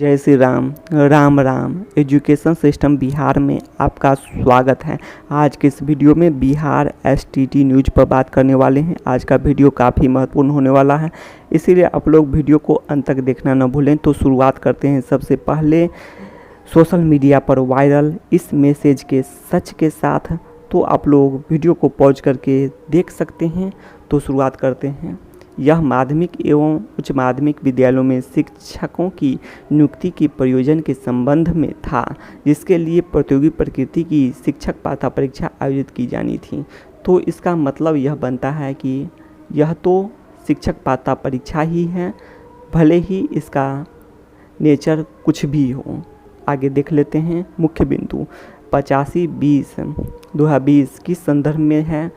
जय Shri Ram. Ram Ram. Education system Bihar में आपका स्वागत है। आज के इस वीडियो में बिहार एसटीटी न्यूज़ पर बात करने वाले हैं। आज का वीडियो काफ़ी महत्वपूर्ण होने वाला है, इसीलिए आप लोग वीडियो को अंत तक देखना न भूलें। तो शुरुआत करते हैं। सबसे पहले सोशल मीडिया पर वायरल इस मैसेज के सच के साथ, तो आप लोग वीडियो को पॉज करके देख सकते हैं। तो शुरुआत करते हैं। यह माध्यमिक एवं उच्च माध्यमिक विद्यालयों में शिक्षकों की नियुक्ति के प्रयोजन के संबंध में था, जिसके लिए प्रतियोगी प्रकृति की शिक्षक पात्रता परीक्षा आयोजित की जानी थी। तो इसका मतलब यह बनता है कि यह तो शिक्षक पात्रता परीक्षा ही है, भले ही इसका नेचर कुछ भी हो। आगे देख लेते हैं। मुख्य बिंदु 85/20/2020 किस संदर्भ में है?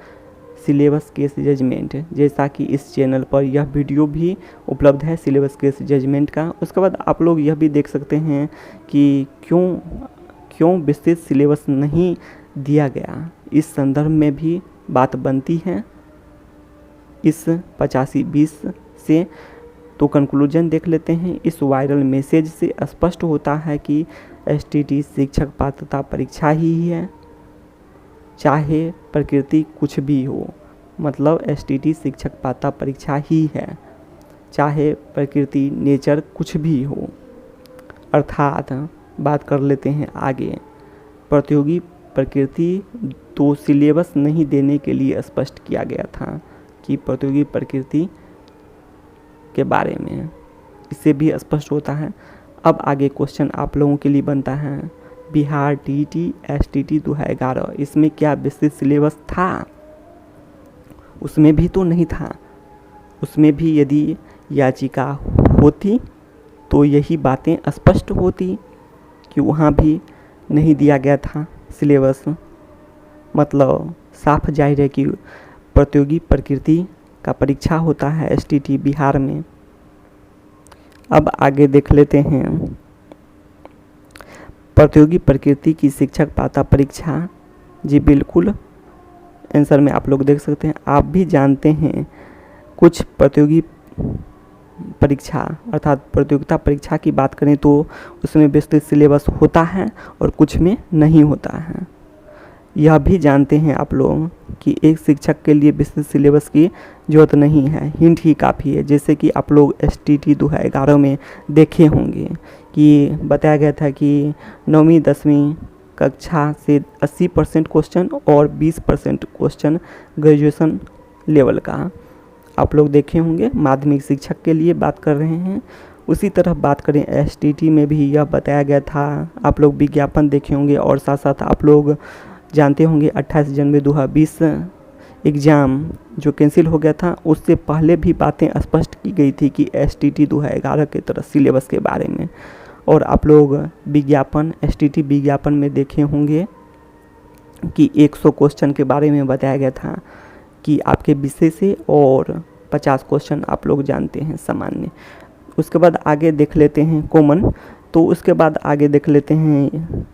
Syllabus case judgement. जैसा कि इस चैनल पर यह वीडियो भी उपलब्ध है सिलेबस केस जजमेंट का। उसके बाद आप लोग यह भी देख सकते हैं कि क्यों विस्तृत सिलेबस नहीं दिया गया, इस संदर्भ में भी बात बनती है इस 85/20 से। तो कंक्लूजन देख लेते हैं। इस वायरल मैसेज से स्पष्ट होता है कि एसटीटी शिक्षक पात्रता परीक्षा ही है, चाहे प्रकृति कुछ भी हो। मतलब एसटीटी शिक्षक पात्रता परीक्षा ही है, चाहे प्रकृति नेचर कुछ भी हो। अर्थात बात कर लेते हैं आगे। प्रतियोगी प्रकृति तो सिलेबस नहीं देने के लिए स्पष्ट किया गया था कि प्रतियोगी प्रकृति के बारे में, इससे भी स्पष्ट होता है। अब आगे क्वेश्चन आप लोगों के लिए बनता है। बिहार टीईटी एसटीटी 2011, इसमें क्या विस्तृत सिलेबस था? उसमें भी तो नहीं था। उसमें भी यदि याचिका होती तो यही बातें स्पष्ट होती कि वहाँ भी नहीं दिया गया था सिलेबस। मतलब साफ जाहिर है कि प्रतियोगी प्रकृति का परीक्षा होता है एसटीटी बिहार में। अब आगे देख लेते हैं। प्रतियोगी प्रकृति की शिक्षक पात्रता परीक्षा, जी बिल्कुल आंसर में आप लोग देख सकते हैं। आप भी जानते हैं कुछ प्रतियोगी परीक्षा अर्थात प्रतियोगिता परीक्षा की बात करें तो उसमें विस्तृत सिलेबस होता है और कुछ में नहीं होता है। यह भी जानते हैं आप लोग कि एक शिक्षक के लिए विस्तृत सिलेबस की ज़रूरत नहीं है, हिंट ही काफ़ी है। जैसे कि आप लोग एसटीटी 2011 में देखे होंगे कि बताया गया था कि 9वीं 10वीं कक्षा से 80% क्वेश्चन और 20% क्वेश्चन ग्रेजुएशन लेवल का आप लोग देखे होंगे। माध्यमिक शिक्षक के लिए बात कर रहे हैं। उसी तरह बात करें एसटीटी में भी यह बताया गया था। आप लोग विज्ञापन देखे होंगे और साथ साथ आप लोग जानते होंगे 28 जनवरी 2020 एग्ज़ाम जो कैंसिल हो गया था, उससे पहले भी बातें स्पष्ट की गई थी कि एसटीटी 2011 के तरह सिलेबस के बारे में। और आप लोग विज्ञापन एसटीटी विज्ञापन में देखे होंगे कि 100 क्वेश्चन के बारे में बताया गया था कि आपके विषय से, और 50 क्वेश्चन आप लोग जानते हैं सामान्य। उसके बाद आगे देख लेते हैं कॉमन। तो उसके बाद आगे देख लेते हैं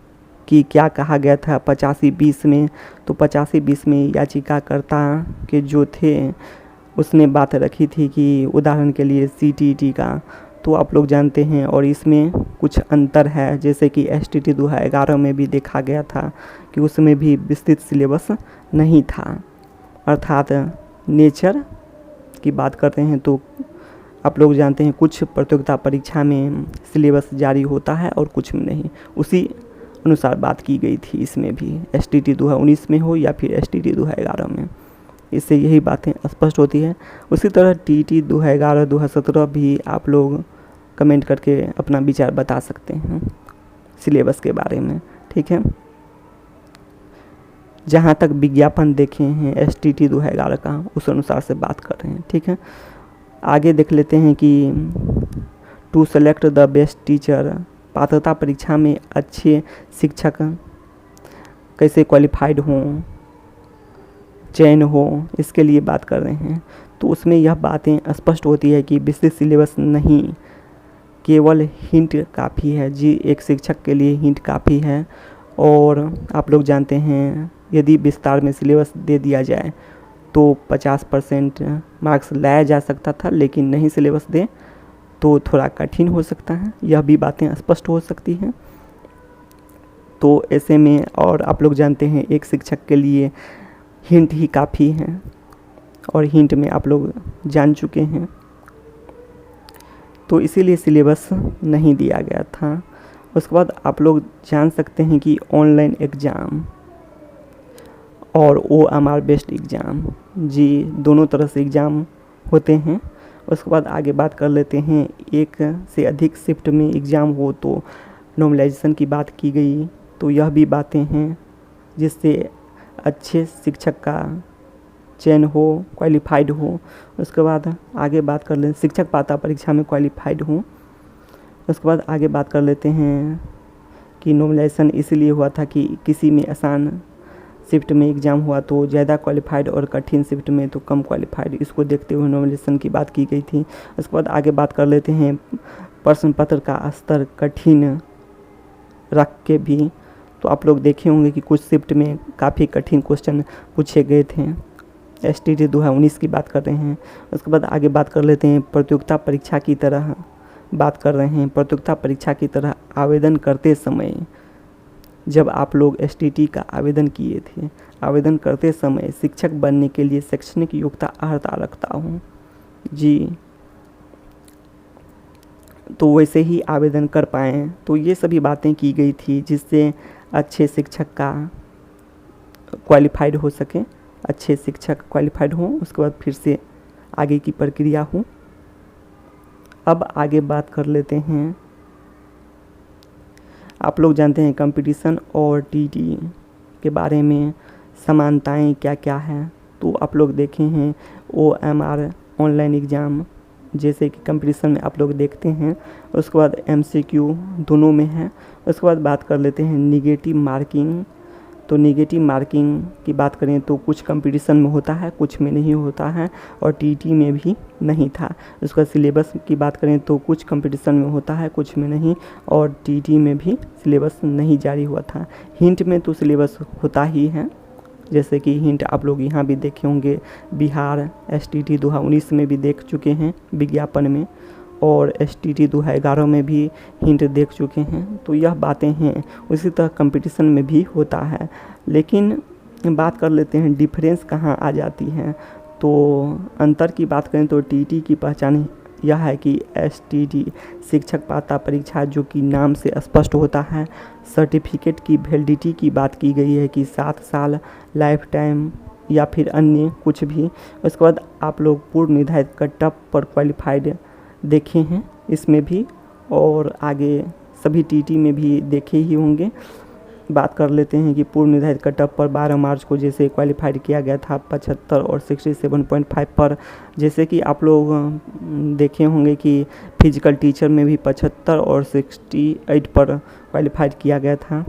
कि क्या कहा गया था 85/20 में। तो 85/20 में याचिकाकर्ता के जो थे उसने बात रखी थी कि उदाहरण के लिए सीटीईटी का, तो आप लोग जानते हैं। और इसमें कुछ अंतर है, जैसे कि एसटीटी 2011 में भी देखा गया था कि उसमें भी विस्तृत सिलेबस नहीं था। अर्थात नेचर की बात करते हैं तो आप लोग जानते हैं कुछ प्रतियोगिता परीक्षा में सिलेबस जारी होता है और कुछ में नहीं। उसी अनुसार बात की गई थी इसमें भी, एसटीटी 2019 में हो या फिर एसटीटी 2011 में। इससे यही बातें स्पष्ट होती है। उसी तरह टीईटी 2011 2017 भी आप लोग कमेंट करके अपना विचार बता सकते हैं सिलेबस के बारे में, ठीक है। जहाँ तक विज्ञापन देखे हैं एसटीटी 2011 का, उस अनुसार से बात कर रहे हैं, ठीक है। आगे देख लेते हैं कि to select the best teacher, पात्रता परीक्षा में अच्छे शिक्षक कैसे क्वालिफाइड हों, चयन हो, इसके लिए बात कर रहे हैं। तो उसमें यह बातें स्पष्ट होती है कि विस्तृत सिलेबस नहीं, केवल हिंट काफ़ी है। जी एक शिक्षक के लिए हिंट काफ़ी है। और आप लोग जानते हैं यदि विस्तार में सिलेबस दे दिया जाए तो 50% मार्क्स लाया जा सकता था, लेकिन नहीं सिलेबस दे तो थोड़ा कठिन हो सकता है, यह भी बातें स्पष्ट हो सकती हैं। तो ऐसे में और आप लोग जानते हैं एक शिक्षक के लिए हिंट ही काफ़ी है, और हिंट में आप लोग जान चुके हैं, तो इसीलिए सिलेबस नहीं दिया गया था। उसके बाद आप लोग जान सकते हैं कि ऑनलाइन एग्ज़ाम और OMR बेस्ड एग्ज़ाम, जी दोनों तरह से एग्ज़ाम होते हैं। उसके बाद आगे बात कर लेते हैं, एक से अधिक शिफ्ट में एग्ज़ाम हो तो नॉर्मलाइजेशन की बात की गई, तो यह भी बातें हैं जिससे अच्छे शिक्षक का चयन हो, क्वालिफाइड हो। उसके बाद आगे बात कर लें शिक्षक पात्रता परीक्षा में क्वालिफाइड हो। उसके बाद आगे बात कर लेते हैं कि नॉर्मलाइजेशन इसलिए हुआ था कि किसी में आसान शिफ्ट में एग्ज़ाम हुआ तो ज़्यादा क्वालिफाइड और कठिन शिफ्ट में तो कम क्वालिफाइड, इसको देखते हुए नॉर्मलाइजेशन की बात की गई थी। उसके बाद आगे बात कर लेते हैं प्रश्न पत्र का स्तर कठिन रख के भी, तो आप लोग देखे होंगे कि कुछ शिफ्ट में काफ़ी कठिन क्वेश्चन पूछे गए थे। STT 2019 की बात कर रहे हैं। उसके बाद आगे बात कर लेते हैं प्रतियोगिता परीक्षा की तरह बात कर रहे हैं। प्रतियोगिता परीक्षा की तरह आवेदन करते समय, जब आप लोग STT का आवेदन किए थे, आवेदन करते समय शिक्षक बनने के लिए शैक्षणिक योग्यता अर्हता रखता हूँ, जी तो वैसे ही आवेदन कर पाएँ। तो ये सभी बातें की गई थी जिससे अच्छे शिक्षक का क्वालिफाइड हो सके, अच्छे शिक्षक क्वालिफाइड हों, उसके बाद फिर से आगे की प्रक्रिया हो। अब आगे बात कर लेते हैं, आप लोग जानते हैं कंपटीशन और TT के बारे में समानताएं क्या क्या हैं, तो आप लोग देखे हैं OMR ऑनलाइन एग्ज़ाम जैसे कि कंपटीशन में आप लोग देखते हैं। उसके बाद MCQ दोनों में है। उसके बाद बात कर लेते हैं निगेटिव मार्किंग, तो निगेटिव मार्किंग की बात करें तो कुछ कंपटीशन में होता है, कुछ में नहीं होता है, और TT में भी नहीं था। उसका सिलेबस की बात करें तो कुछ कंपटीशन में होता है, कुछ में नहीं, और TT में भी सिलेबस नहीं जारी हुआ था। हिंट में तो सिलेबस होता ही है, जैसे कि हिंट आप लोग यहाँ भी देखे होंगे, बिहार STT 2019 में भी देख चुके हैं विज्ञापन में, और STT 2011 में भी हिंट देख चुके हैं। तो यह बातें हैं, उसी तरह कंपटीशन में भी होता है। लेकिन बात कर लेते हैं डिफरेंस कहाँ आ जाती है, तो अंतर की बात करें तो TT की पहचान यह है कि STT शिक्षक पात्रता परीक्षा, जो कि नाम से स्पष्ट होता है, सर्टिफिकेट की वैलिडिटी की बात की गई है कि 7 साल, लाइफ टाइम या फिर अन्य कुछ भी। उसके बाद आप लोग पूर्व निर्धारित कट ऑफ पर क्वालिफाइड देखे हैं इसमें भी, और आगे सभी TT में भी देखे ही होंगे। बात कर लेते हैं कि पूर्व निर्धारित कट ऑफ पर 12 मार्च को जैसे क्वालिफाइड किया गया था 75 और 67.5 पर, जैसे कि आप लोग देखे होंगे कि फिजिकल टीचर में भी 75 और 68 पर क्वालिफाइड किया गया था।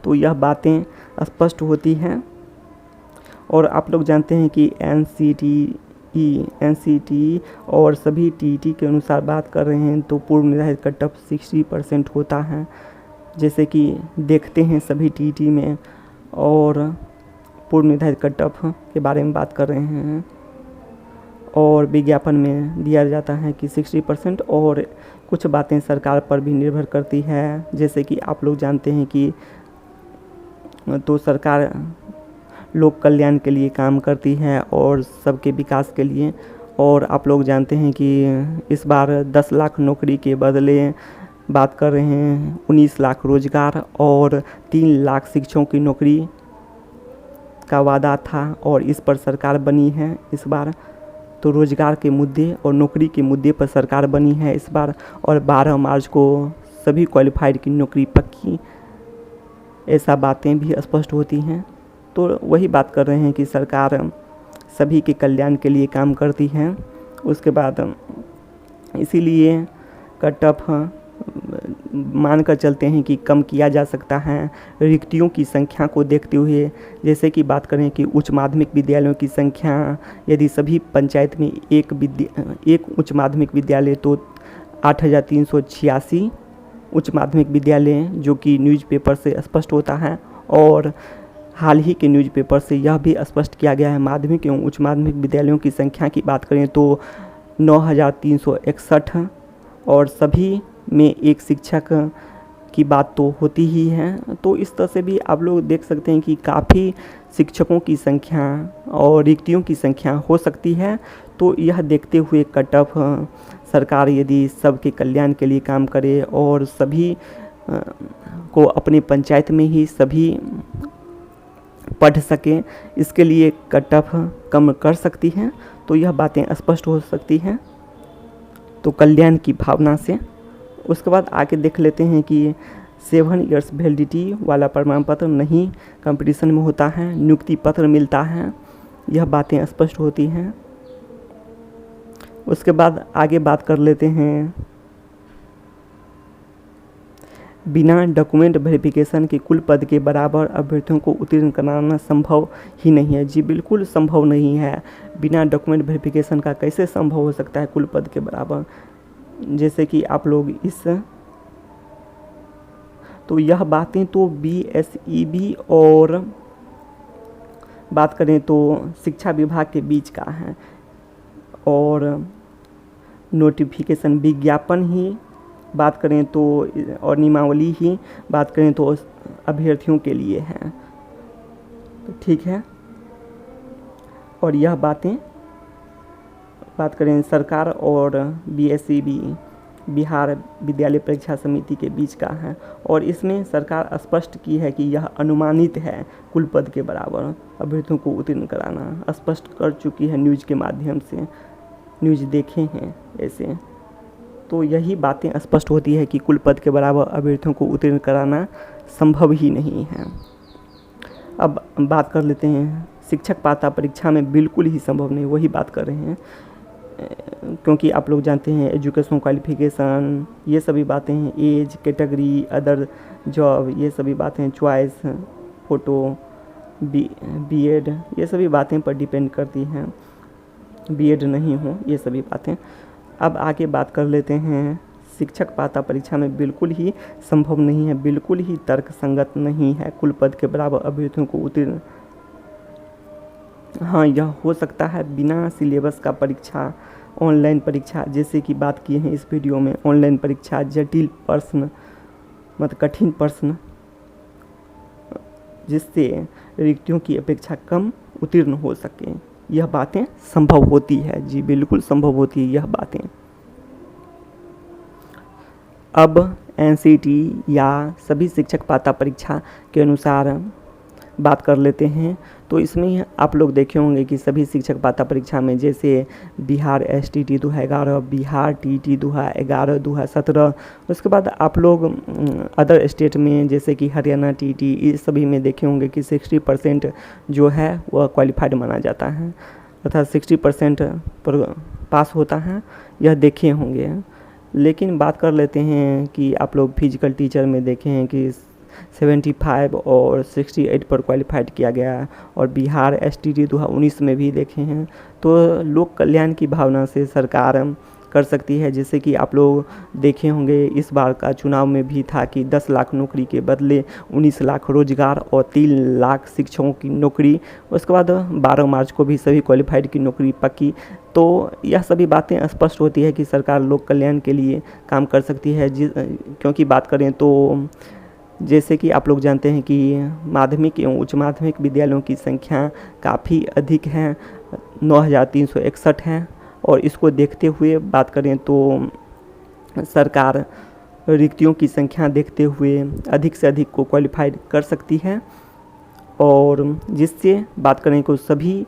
तो यह बातें स्पष्ट होती हैं। और आप लोग जानते हैं कि NCT और सभी TT के अनुसार बात कर रहे हैं तो पूर्व निर्धारित कट ऑफ 60% होता है, जैसे कि देखते हैं सभी TT में, और पूर्व निर्धारित कट ऑफ के बारे में बात कर रहे हैं, और विज्ञापन में दिया जाता है कि 60%, और कुछ बातें सरकार पर भी निर्भर करती है, जैसे कि आप लोग जानते हैं कि तो सरकार लोक कल्याण के लिए काम करती है और सबके विकास के लिए। और आप लोग जानते हैं कि इस बार 10 लाख नौकरी के बदले बात कर रहे हैं 19 लाख रोजगार और 3 लाख शिक्षकों की नौकरी का वादा था, और इस पर सरकार बनी है इस बार। तो रोजगार के मुद्दे और नौकरी के मुद्दे पर सरकार बनी है इस बार, और 12 मार्च को सभी क्वालिफाइड की नौकरी पक्की, ऐसा बातें भी स्पष्ट होती हैं। तो वही बात कर रहे हैं कि सरकार सभी के कल्याण के लिए काम करती है। उसके बाद इसीलिए कट ऑफ मानकर चलते हैं कि कम किया जा सकता है रिक्तियों की संख्या को देखते हुए। जैसे कि बात करें कि उच्च माध्यमिक विद्यालयों की संख्या, यदि सभी पंचायत में एक उच्च माध्यमिक विद्यालय तो 8,386 उच्च माध्यमिक विद्यालय, जो कि न्यूज़पेपर से स्पष्ट होता है, और हाल ही के न्यूज़पेपर से यह भी स्पष्ट किया गया है। माध्यमिक एवं उच्च माध्यमिक विद्यालयों की संख्या की बात करें तो 9,361 और सभी में एक शिक्षक की बात तो होती ही है। तो इस तरह से भी आप लोग देख सकते हैं कि काफ़ी शिक्षकों की संख्या और रिक्तियों की संख्या हो सकती है। तो यह देखते हुए कट ऑफ सरकार यदि सबके कल्याण के लिए काम करे और सभी को अपने पंचायत में ही सभी पढ़ सकें, इसके लिए कट ऑफ कम कर सकती हैं। तो यह बातें स्पष्ट हो सकती हैं तो कल्याण की भावना से। उसके बाद आगे देख लेते हैं कि 7 इयर्स वैलिडिटी वाला प्रमाण पत्र नहीं कंपटीशन में होता है, नियुक्ति पत्र मिलता है, यह बातें स्पष्ट होती हैं। उसके बाद आगे बात कर लेते हैं बिना डॉक्यूमेंट वेरिफिकेशन के कुल पद के बराबर अभ्यर्थियों को उत्तीर्ण कराना संभव ही नहीं है। जी बिल्कुल संभव नहीं है। बिना डॉक्यूमेंट वेरिफिकेशन का कैसे संभव हो सकता है कुल पद के बराबर। जैसे कि आप लोग तो यह बातें तो BSEB और बात करें तो शिक्षा विभाग के बीच का है और नोटिफिकेशन विज्ञापन ही बात करें तो और नियमावली ही बात करें तो अभ्यर्थियों के लिए है। तो ठीक है। और यह बातें बात करें सरकार और BSEB बिहार विद्यालय परीक्षा समिति के बीच का है और इसमें सरकार स्पष्ट की है कि यह अनुमानित है कुल पद के बराबर अभ्यर्थियों को उत्तीर्ण कराना, स्पष्ट कर चुकी है न्यूज़ के माध्यम से, न्यूज़ देखे हैं ऐसे। तो यही बातें स्पष्ट होती है कि कुल पद के बराबर अभ्यर्थियों को उत्तीर्ण कराना संभव ही नहीं है। अब बात कर लेते हैं शिक्षक पात्रता परीक्षा में बिल्कुल ही संभव नहीं, वही बात कर रहे हैं क्योंकि आप लोग जानते हैं एजुकेशन क्वालिफिकेशन ये सभी बातें हैं, एज कैटेगरी, अदर जॉब ये सभी बातें, चॉइस, फ़ोटो, बीएड ये सभी बातें पर डिपेंड करती हैं, बीएड नहीं हो ये सभी बातें। अब आगे बात कर लेते हैं शिक्षक पात्रता परीक्षा में बिल्कुल ही संभव नहीं है, बिल्कुल ही तर्कसंगत नहीं है कुल पद के बराबर अभ्यर्थियों को उत्तीर्ण। हाँ, यह हो सकता है बिना सिलेबस का परीक्षा, ऑनलाइन परीक्षा, जैसे कि बात किए हैं इस वीडियो में, ऑनलाइन परीक्षा, जटिल प्रश्न मतलब कठिन प्रश्न जिससे रिक्तियों की अपेक्षा कम उत्तीर्ण हो सके, यह बातें संभव होती है। जी बिल्कुल संभव होती है यह बातें। अब NCT या सभी शिक्षक पात्रता परीक्षा के अनुसार बात कर लेते हैं। तो इसमें आप लोग देखे होंगे कि सभी शिक्षक पात्रता परीक्षा में जैसे बिहार STT 2011, बिहार TT 2011, 2017, उसके बाद आप लोग अदर स्टेट में जैसे कि हरियाणा TT इस सभी में देखे होंगे कि 60% जो है वह क्वालिफाइड माना जाता है, अर्थात 60% पर पास होता है, यह देखे होंगे। लेकिन बात कर लेते हैं कि आप लोग फिजिकल टीचर में देखे हैं कि 75 और 68 पर क्वालिफाइड किया गया और बिहार STT 2019 में भी देखे हैं। तो लोक कल्याण की भावना से सरकार कर सकती है, जैसे कि आप लोग देखे होंगे इस बार का चुनाव में भी था कि 10 लाख नौकरी के बदले 19 लाख रोजगार और 3 लाख शिक्षकों की नौकरी। उसके बाद 12 मार्च को भी सभी क्वालिफाइड की नौकरी पक्की। तो यह सभी बातें स्पष्ट होती है कि सरकार लोक कल्याण के लिए काम कर सकती है। क्योंकि बात करें तो जैसे कि आप लोग जानते हैं कि माध्यमिक एवं उच्च माध्यमिक विद्यालयों की संख्या काफ़ी अधिक है, 9,361 है और इसको देखते हुए बात करें तो सरकार रिक्तियों की संख्या देखते हुए अधिक से अधिक को क्वालिफाइड कर सकती है और जिससे बात करें तो सभी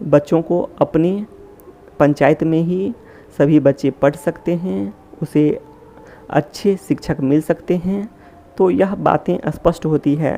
बच्चों को अपने पंचायत में ही सभी बच्चे पढ़ सकते हैं, उसे अच्छे शिक्षक मिल सकते हैं। तो यह बातें स्पष्ट होती है।